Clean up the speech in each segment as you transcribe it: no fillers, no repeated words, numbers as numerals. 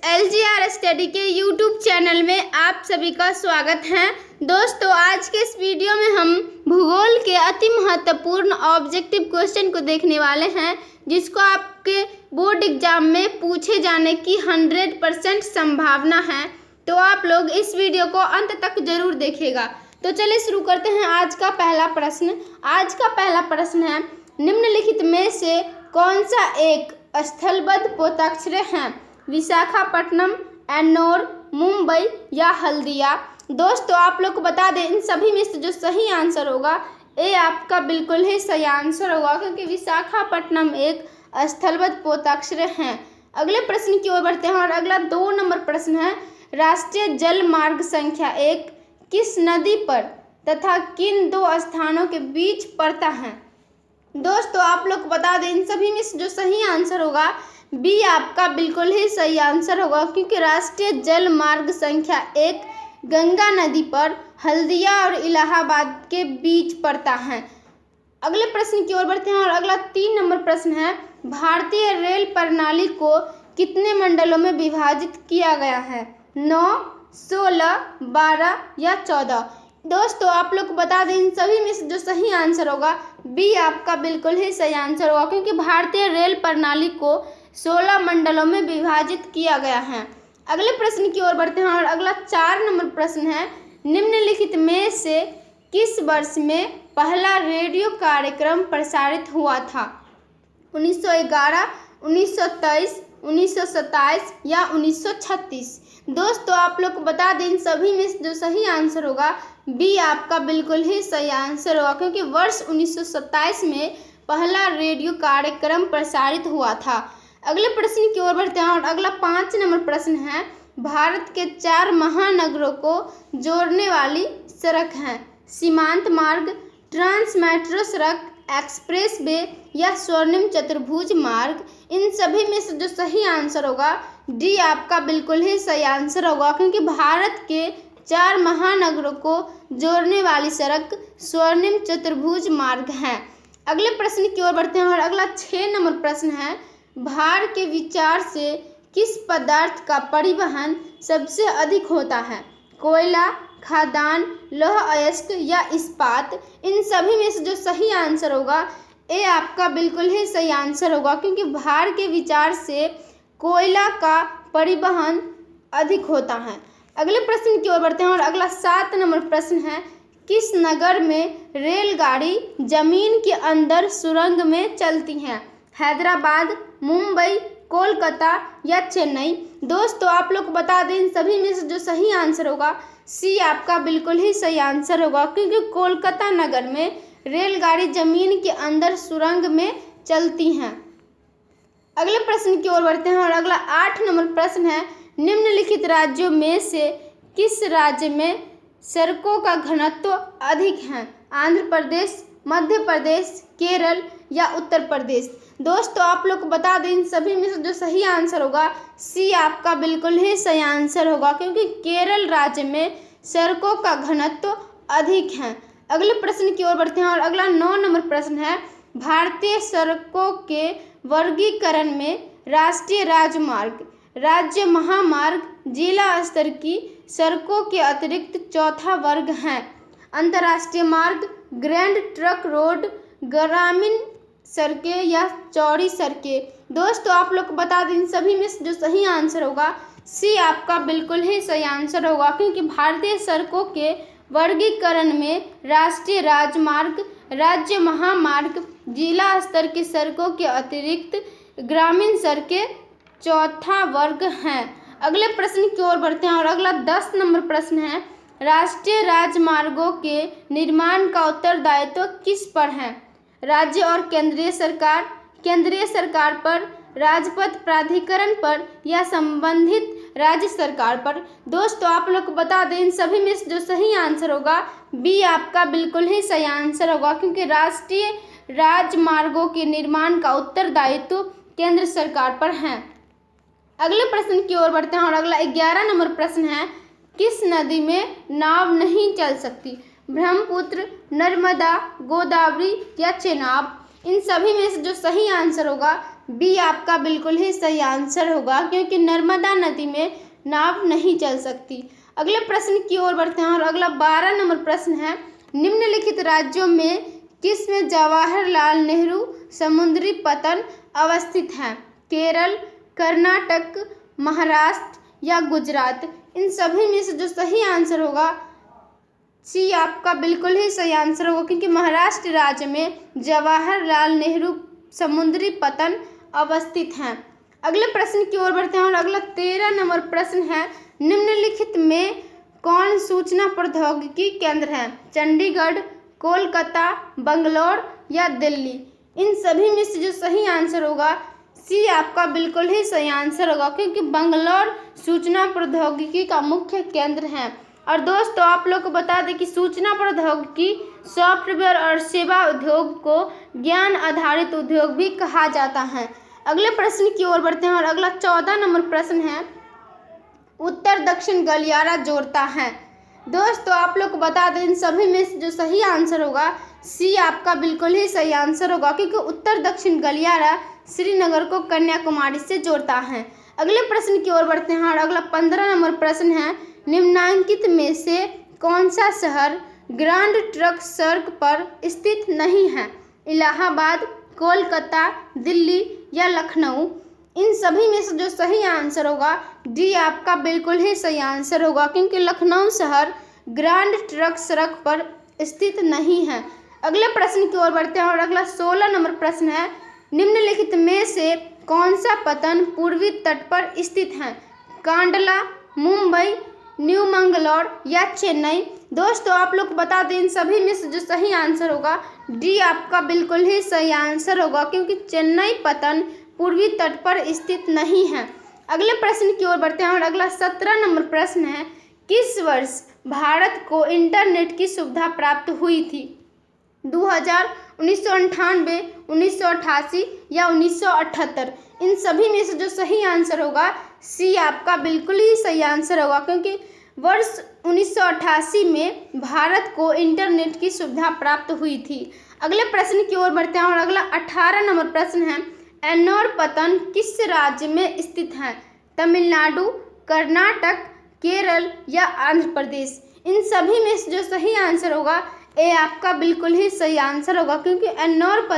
LGR study के YouTube channel में आप सभी का स्वागत है। दोस्तों, आज के इस वीडियो में हम भूगोल के अति महत्वपूर्ण ऑब्जेक्टिव क्वेश्चन को देखने वाले हैं, जिसको आपके बोर्ड एग्जाम में पूछे जाने की 100% संभावना है। तो आप लोग इस वीडियो को अंत तक जरूर देखिएगा। तो चलिए शुरू करते हैं आज का पहला प्रश्न। आज का पहला प्रश्न है, निम्नलिखित में से कौन सा एक स्थलबद्ध पोताक्षर है? विशाखापट्टनम, एन्नौर, मुंबई या हल्दिया। दोस्तों, आप लोग को बता दें, इन सभी में से जो सही आंसर होगा ये आपका बिल्कुल ही सही आंसर होगा, क्योंकि विशाखापट्टनम एक स्थलबद्ध पोताक्षर है। अगले प्रश्न की ओर बढ़ते हैं और अगला 2 नंबर प्रश्न है, राष्ट्रीय जल मार्ग संख्या 1 किस नदी पर तथा किन 2 स्थानों के बीच पड़ता है? दोस्तों, आप लोग को बता दें, इन सभी में से जो सही आंसर होगा बी आपका बिल्कुल ही सही आंसर होगा, क्योंकि राष्ट्रीय जल मार्ग संख्या 1 गंगा नदी पर हल्दिया और इलाहाबाद के बीच पड़ता है। अगले प्रश्न की ओर बढ़ते हैं और अगला 3 नंबर प्रश्न है, भारतीय रेल प्रणाली को कितने मंडलों में विभाजित किया गया है? 9, 16, 12 या 14। दोस्तों, आप लोग को बता दें, इन सभी में से जो सही आंसर होगा बी आपका बिल्कुल ही सही आंसर होगा, क्योंकि भारतीय रेल प्रणाली को 16 मंडलों में विभाजित किया गया है। अगले प्रश्न की ओर बढ़ते हैं और अगला 4 नंबर प्रश्न है, निम्नलिखित में से किस वर्ष में पहला रेडियो कार्यक्रम प्रसारित हुआ था? 1911, 1923, 1927 या 1936। दोस्तों, आप लोग को बता दें, इन सभी में जो सही आंसर होगा बी आपका बिल्कुल ही सही आंसर होगा, क्योंकि वर्ष 1927 में पहला रेडियो कार्यक्रम प्रसारित हुआ था। अगले प्रश्न की ओर बढ़ते हैं और अगला 5 नंबर प्रश्न है, भारत के 4 महानगरों को जोड़ने वाली सड़क है? सीमांत मार्ग, ट्रांस मेट्रो सड़क, एक्सप्रेस वे या स्वर्णिम चतुर्भुज मार्ग। इन सभी में से जो सही आंसर होगा डी आपका बिल्कुल ही सही आंसर होगा, क्योंकि भारत के 4 महानगरों को जोड़ने वाली सड़क स्वर्णिम चतुर्भुज मार्ग है। अगले प्रश्न की ओर बढ़ते हैं और अगला 6 नंबर प्रश्न है, भार के विचार से किस पदार्थ का परिवहन सबसे अधिक होता है? कोयला, खाद्यान्न, लौह अयस्क या इस्पात। इन सभी में से जो सही आंसर होगा ये आपका बिल्कुल ही सही आंसर होगा, क्योंकि भार के विचार से कोयला का परिवहन अधिक होता है। अगले प्रश्न की ओर बढ़ते हैं और अगला 7 नंबर प्रश्न है, किस नगर में रेलगाड़ी जमीन के अंदर सुरंग में चलती हैं? हैदराबाद, मुंबई, कोलकाता या चेन्नई। दोस्तों, आप लोग को बता दें, इन सभी में से जो सही आंसर होगा सी आपका बिल्कुल ही सही आंसर होगा, क्योंकि कोलकाता नगर में रेलगाड़ी जमीन के अंदर सुरंग में चलती हैं। अगले प्रश्न की ओर बढ़ते हैं और अगला 8 नंबर प्रश्न है, निम्नलिखित राज्यों में से किस राज्य में सड़कों का घनत्व अधिक है? आंध्र प्रदेश, मध्य प्रदेश, केरल या उत्तर प्रदेश। दोस्तों, आप लोग को बता दें, इन सभी में से जो सही आंसर होगा सी आपका बिल्कुल ही सही आंसर होगा, क्योंकि केरल राज्य में सड़कों का घनत्व अधिक है। अगले प्रश्न की ओर बढ़ते हैं और अगला 9 नंबर प्रश्न है, भारतीय सड़कों के वर्गीकरण में राष्ट्रीय राजमार्ग, राज्य महामार्ग, जिला स्तर की सड़कों के अतिरिक्त चौथा वर्ग है? अंतर्राष्ट्रीय मार्ग, ग्रैंड ट्रक रोड, ग्रामीण सड़कें या चौड़ी सड़कें। दोस्तों, आप लोग को बता दें, इन सभी में जो सही आंसर होगा सी आपका बिल्कुल ही सही आंसर होगा, क्योंकि भारतीय सड़कों के वर्गीकरण में राष्ट्रीय राजमार्ग, राज्य महामार्ग, जिला स्तर की सड़कों के अतिरिक्त ग्रामीण सड़कें चौथा वर्ग हैं। अगले प्रश्न की ओर बढ़ते हैं और अगला 10 नंबर प्रश्न है, राष्ट्रीय राजमार्गों के निर्माण का उत्तरदायित्व किस पर है? राज्य और केंद्रीय सरकार पर, राजपथ प्राधिकरण पर या संबंधित राज्य सरकार पर। दोस्तों, आप लोग को बता दें, इन सभी में जो सही आंसर होगा बी आपका बिल्कुल ही सही आंसर होगा, क्योंकि राष्ट्रीय राजमार्गों के निर्माण का उत्तरदायित्व केंद्र सरकार पर है। अगले प्रश्न की ओर बढ़ते हैं और अगला 11 नंबर प्रश्न है, किस नदी में नाव नहीं चल सकती? ब्रह्मपुत्र, नर्मदा, गोदावरी या चेनाब। इन सभी में से जो सही आंसर होगा बी आपका बिल्कुल ही सही आंसर होगा, क्योंकि नर्मदा नदी में नाव नहीं चल सकती। अगले प्रश्न की ओर बढ़ते हैं और अगला 12 नंबर प्रश्न है, निम्नलिखित राज्यों में किसमें जवाहरलाल नेहरू समुद्री पतन अवस्थित है? केरल, कर्नाटक, महाराष्ट्र या गुजरात? इन सभी में से जो सही आंसर होगा सी आपका बिल्कुल ही सही आंसर होगा, क्योंकि महाराष्ट्र राज्य में जवाहरलाल नेहरू समुद्री पतन अवस्थित हैं। अगले प्रश्न की ओर बढ़ते हैं और अगला 13 नंबर प्रश्न है, निम्नलिखित में कौन सूचना प्रौद्योगिकी केंद्र है? चंडीगढ़, कोलकाता, बंगलौर या दिल्ली? इन सभी में से जो सही आंसर होगा सी आपका बिल्कुल ही सही आंसर होगा, क्योंकि बंगलौर सूचना प्रौद्योगिकी का मुख्य केंद्र है। और दोस्तों आप लोग को बता दें कि सूचना प्रौद्योगिकी, सॉफ्टवेयर और सेवा उद्योग को ज्ञान आधारित उद्योग भी कहा जाता है। अगले प्रश्न की ओर बढ़ते हैं और अगला 14 नंबर प्रश्न है, उत्तर दक्षिण गलियारा जोड़ता है। दोस्तों आप लोग को बता दें इन सभी में से जो सही आंसर होगा सी आपका बिल्कुल ही सही आंसर होगा, क्योंकि उत्तर दक्षिण गलियारा श्रीनगर को कन्याकुमारी से जोड़ता है। अगले प्रश्न की ओर बढ़ते हैं और अगला 15 नंबर प्रश्न है, निम्नांकित में से कौन सा शहर ग्रांड ट्रंक सड़क पर स्थित नहीं है? इलाहाबाद, कोलकाता, दिल्ली या लखनऊ? इन सभी में से जो सही आंसर होगा डी आपका बिल्कुल ही सही आंसर होगा, क्योंकि लखनऊ शहर ग्रांड ट्रंक सड़क पर स्थित नहीं है। अगले प्रश्न की ओर बढ़ते हैं और अगला 16 नंबर प्रश्न है, निम्नलिखित में से कौन सा पतन पूर्वी तट पर स्थित है? कांडला, मुंबई, न्यू मंगलौर या चेन्नई? दोस्तों आप लोग को बता दें इन सभी में से जो सही आंसर होगा डी आपका बिल्कुल ही सही आंसर होगा, क्योंकि चेन्नई पतन पूर्वी तट पर स्थित नहीं है। अगले प्रश्न की ओर बढ़ते हैं और अगला 17 नंबर प्रश्न है, किस वर्ष भारत को इंटरनेट की सुविधा प्राप्त हुई थी? 2000, 1998, 1988 या 1978? इन सभी में से जो सही आंसर होगा सी आपका बिल्कुल ही सही आंसर होगा, क्योंकि वर्ष 1988 में भारत को इंटरनेट की सुविधा प्राप्त हुई थी। अगले प्रश्न की ओर बढ़ते हैं और अगला 18 नंबर प्रश्न है, एन्नोर पतन किस राज्य में स्थित है? तमिलनाडु, कर्नाटक, केरल या आंध्र प्रदेश? इन सभी में से जो सही आंसर होगा ए आपका बिल्कुल ही सही आंसर होगा, क्योंकि एन्नोर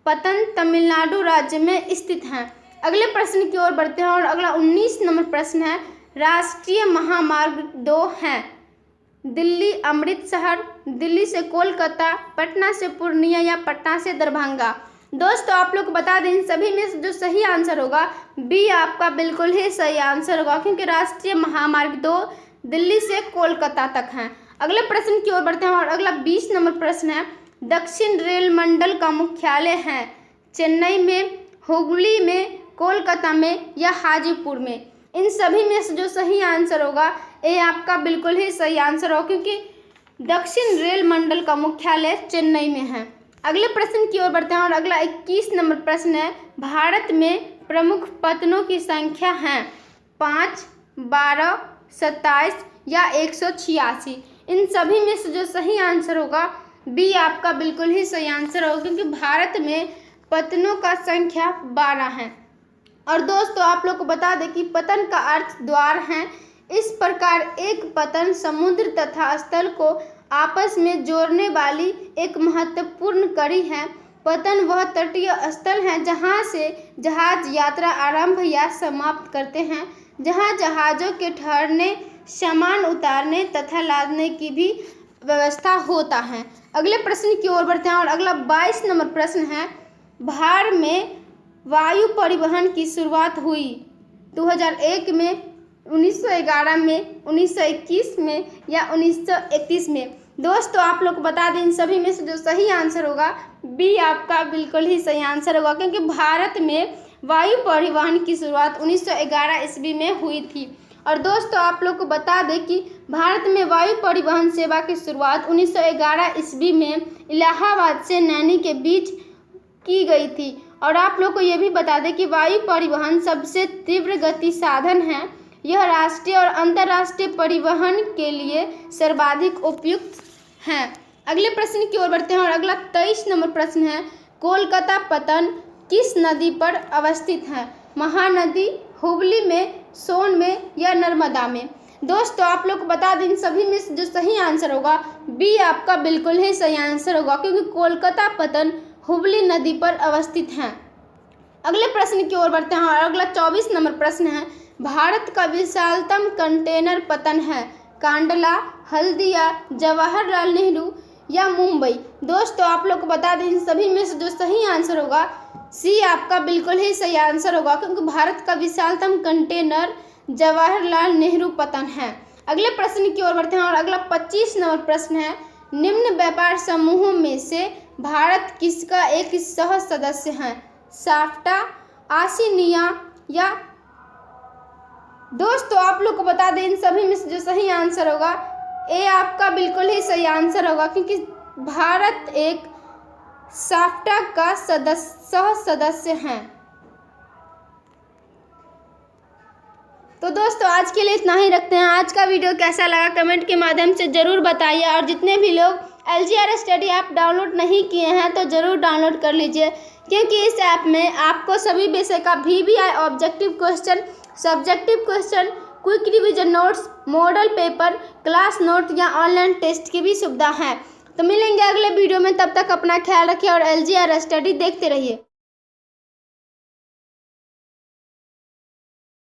पतन तमिलनाडु राज्य में स्थित है। अगले प्रश्न की ओर बढ़ते हैं और अगला 19 नंबर प्रश्न है, राष्ट्रीय महामार्ग 2 हैं? दिल्ली अमृतसर, दिल्ली से कोलकाता, पटना से पूर्णिया या पटना से दरभंगा? दोस्तों आप लोग को बता दें इन सभी में से जो सही आंसर होगा बी आपका बिल्कुल ही सही आंसर होगा, क्योंकि राष्ट्रीय महामार्ग 2 दिल्ली से कोलकाता तक हैं। अगले प्रश्न की ओर बढ़ते हैं और अगला 20 नंबर प्रश्न है, दक्षिण रेल मंडल का मुख्यालय है? चेन्नई में, हुगली में, कोलकाता में या हाजीपुर में? इन सभी में से जो सही आंसर होगा ए आपका बिल्कुल ही सही आंसर होगा, क्योंकि दक्षिण रेल मंडल का मुख्यालय चेन्नई में है। अगले प्रश्न की ओर बढ़ते हैं और अगला 21 नंबर प्रश्न है, भारत में प्रमुख पतनों की संख्या है? 5, 12, 27 या 186? इन सभी में से जो सही आंसर होगा बी आपका बिल्कुल ही सही आंसर होगा, क्योंकि भारत में पतनों का संख्या 12 है। और दोस्तों आप लोग को बता दें कि पतन का अर्थ द्वार है। इस प्रकार एक पतन समुद्र तथा स्थल को आपस में जोड़ने वाली एक महत्वपूर्ण कड़ी है। पतन वह तटीय स्थल है जहां से जहाज यात्रा आरंभ या समाप्त करते हैं, जहां जहाज़ों के ठहरने, सामान उतारने तथा लादने की भी व्यवस्था होता है। अगले प्रश्न की ओर बढ़ते हैं और अगला 22 नंबर प्रश्न है, भारत में वायु परिवहन की शुरुआत हुई 2001 में, 1911 में, 1921 में या 1931 में? दोस्तों आप लोग को बता दें इन सभी में से जो सही आंसर होगा बी आपका बिल्कुल ही सही आंसर होगा, क्योंकि भारत में वायु परिवहन की शुरुआत 1911 ईस्वी में हुई थी। और दोस्तों आप लोग को बता दें कि भारत में वायु परिवहन सेवा की शुरुआत 1911 ईस्वी में इलाहाबाद से नैनी के बीच की गई थी। और आप लोग को ये भी बता दें कि वायु परिवहन सबसे तीव्र गति साधन है। यह राष्ट्रीय और अंतर्राष्ट्रीय परिवहन के लिए सर्वाधिक उपयुक्त है। अगले प्रश्न की ओर बढ़ते हैं और अगला 23 नंबर प्रश्न है, कोलकाता पतन किस नदी पर अवस्थित है? महानदी, हुगली में, सोन में या नर्मदा में? दोस्तों आप लोग को बता दें इन सभी में जो सही आंसर होगा बी आपका बिल्कुल ही सही आंसर होगा, क्योंकि कोलकाता पतन हुगली नदी पर अवस्थित है। अगले प्रश्न की ओर बढ़ते हैं और अगला 24 नंबर प्रश्न है, भारत का विशालतम कंटेनर पतन है? कांडला, हल्दिया, जवाहरलाल नेहरू या मुंबई? दोस्तों आप लोग को बता दें इन सभी में से जो सही आंसर होगा सी आपका बिल्कुल ही सही आंसर होगा, क्योंकि भारत का विशालतम कंटेनर जवाहरलाल नेहरू पतन है। अगले प्रश्न की ओर बढ़ते हैं और अगला 25 नंबर प्रश्न है, निम्न व्यापार समूहों में से भारत किसका एक सह सदस्य है? साफ्टा, आसियान या? दोस्तों आप लोग को बता दें इन सभी में से जो सही आंसर होगा ए आपका बिल्कुल ही सही आंसर होगा, क्योंकि भारत एक साफ्टा का सह सदस्य है। तो दोस्तों आज के लिए इतना ही रखते हैं। आज का वीडियो कैसा लगा कमेंट के माध्यम से ज़रूर बताइए, और जितने भी लोग LGR स्टडी ऐप डाउनलोड नहीं किए हैं तो ज़रूर डाउनलोड कर लीजिए, क्योंकि इस ऐप में आपको सभी विषय का VBI objective question, subjective question, quick revision notes, model paper, class note या ऑनलाइन टेस्ट की भी सुविधा है। तो मिलेंगे अगले वीडियो में, तब तक अपना ख्याल रखिए और LGR स्टडी देखते रहिए।